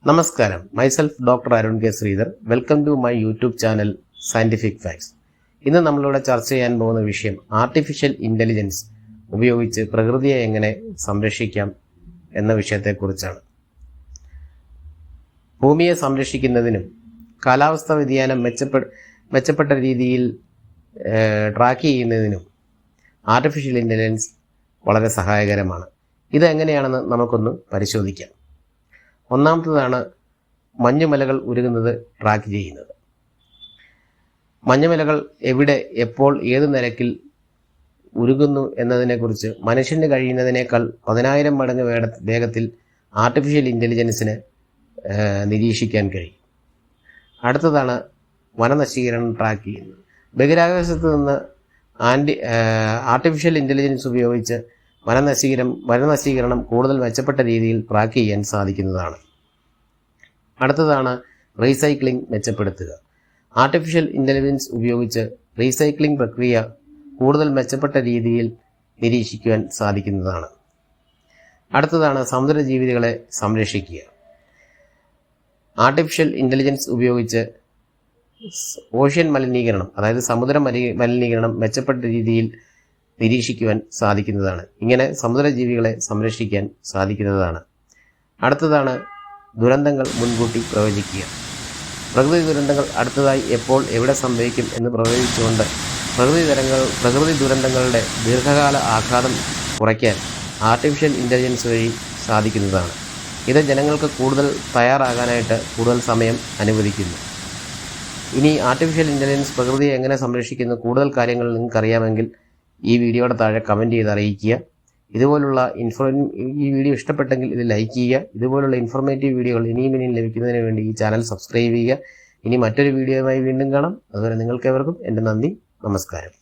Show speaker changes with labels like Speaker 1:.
Speaker 1: നമസ്കാരം. Myself doctor Arun K Sridhar. Welcome to my YouTube channel scientific facts. ഇന്ന് നമ്മളിവിടെ ചർച്ച ചെയ്യാൻ പോകുന്ന വിഷയം ആർട്ടിഫിഷ്യൽ ഇൻ്റലിജൻസ് ഉപയോഗിച്ച് പ്രകൃതിയെ എങ്ങനെ സംരക്ഷിക്കാം എന്ന വിഷയത്തെക്കുറിച്ചാണ്. ഭൂമിയെ സംരക്ഷിക്കുന്നതിനും കാലാവസ്ഥാ വ്യതിയാനം മെച്ചപ്പെട്ട രീതിയിൽ ട്രാക്ക് ചെയ്യുന്നതിനും ആർട്ടിഫിഷ്യൽ ഇൻ്റലിജൻസ് വളരെ സഹായകരമാണ്. ഇതെങ്ങനെയാണെന്ന് നമുക്കൊന്ന് പരിശോധിക്കാം. ഒന്നാമത്തേതാണ് മഞ്ഞുമലകൾ ഉരുകുന്നത് ട്രാക്ക് ചെയ്യുന്നത്. മഞ്ഞുമലകൾ എവിടെ, എപ്പോൾ, ഏത് നിരക്കിൽ ഉരുകുന്നു എന്നതിനെക്കുറിച്ച് മനുഷ്യന് കഴിയുന്നതിനേക്കാൾ 10,000 മടങ്ങ് വേഗത്തിൽ ആർട്ടിഫിഷ്യൽ ഇൻ്റലിജൻസിന് നിരീക്ഷിക്കാൻ കഴിയും. അടുത്തതാണ് വനനശീകരണം ട്രാക്ക് ചെയ്യുന്നത്. ബഹിരാകാശത്ത് നിന്ന് ആർട്ടിഫിഷ്യൽ ഇൻ്റലിജൻസ് ഉപയോഗിച്ച് വനനശീകരണം കൂടുതൽ മെച്ചപ്പെട്ട രീതിയിൽ ട്രാക്ക് ചെയ്യാൻ സാധിക്കുന്നതാണ്. അടുത്തതാണ് റീസൈക്ലിംഗ് മെച്ചപ്പെടുത്തുക. ആർട്ടിഫിഷ്യൽ ഇൻ്റലിജൻസ് ഉപയോഗിച്ച് റീസൈക്ലിംഗ് പ്രക്രിയ കൂടുതൽ മെച്ചപ്പെട്ട രീതിയിൽ നിരീക്ഷിക്കുവാൻ സാധിക്കുന്നതാണ്. അടുത്തതാണ് സമുദ്രജീവികളെ സംരക്ഷിക്കുക. ആർട്ടിഫിഷ്യൽ ഇൻ്റലിജൻസ് ഉപയോഗിച്ച് ഓഷ്യൻ മലിനീകരണം, അതായത് സമുദ്ര മലിനീകരണം മെച്ചപ്പെട്ട രീതിയിൽ നിരീക്ഷിക്കുവാൻ സാധിക്കുന്നതാണ്. ഇങ്ങനെ സമുദ്രജീവികളെ സംരക്ഷിക്കാൻ സാധിക്കുന്നതാണ്. അടുത്തതാണ് ദുരന്തങ്ങൾ മുൻകൂട്ടി പ്രവചിക്കുക. പ്രകൃതി ദുരന്തങ്ങൾ അടുത്തതായി എപ്പോൾ എവിടെ സംഭവിക്കും എന്ന് പ്രവചിച്ചുകൊണ്ട് പ്രകൃതി ദുരന്തങ്ങളുടെ ദീർഘകാല ആഘാതം കുറയ്ക്കാൻ ആർട്ടിഫിഷ്യൽ ഇൻ്റലിജൻസ് വഴി സാധിക്കുന്നതാണ്. ഇത് ജനങ്ങൾക്ക് കൂടുതൽ തയ്യാറാകാനായിട്ട് കൂടുതൽ സമയം അനുവദിക്കുന്നു. ഇനി ആർട്ടിഫിഷ്യൽ ഇൻ്റലിജൻസ് പ്രകൃതിയെ എങ്ങനെ സംരക്ഷിക്കുന്ന കൂടുതൽ കാര്യങ്ങൾ നിങ്ങൾക്ക് അറിയാമെങ്കിൽ ഈ വീഡിയോയുടെ താഴെ കമൻറ്റ് ചെയ്ത് അറിയിക്കുക. ഇതുപോലുള്ള ഈ വീഡിയോ ഇഷ്ടപ്പെട്ടെങ്കിൽ ഇത് ലൈക്ക് ചെയ്യുക. ഇതുപോലുള്ള ഇൻഫോർമേറ്റീവ് വീഡിയോകൾ ഇനിയും ലഭിക്കുന്നതിന് വേണ്ടി ഈ ചാനൽ സബ്സ്ക്രൈബ് ചെയ്യുക. ഇനി മറ്റൊരു വീഡിയോയുമായി വീണ്ടും കാണാം. അതുവരെ നിങ്ങൾക്കേവർക്കും എൻ്റെ നന്ദി, നമസ്കാരം.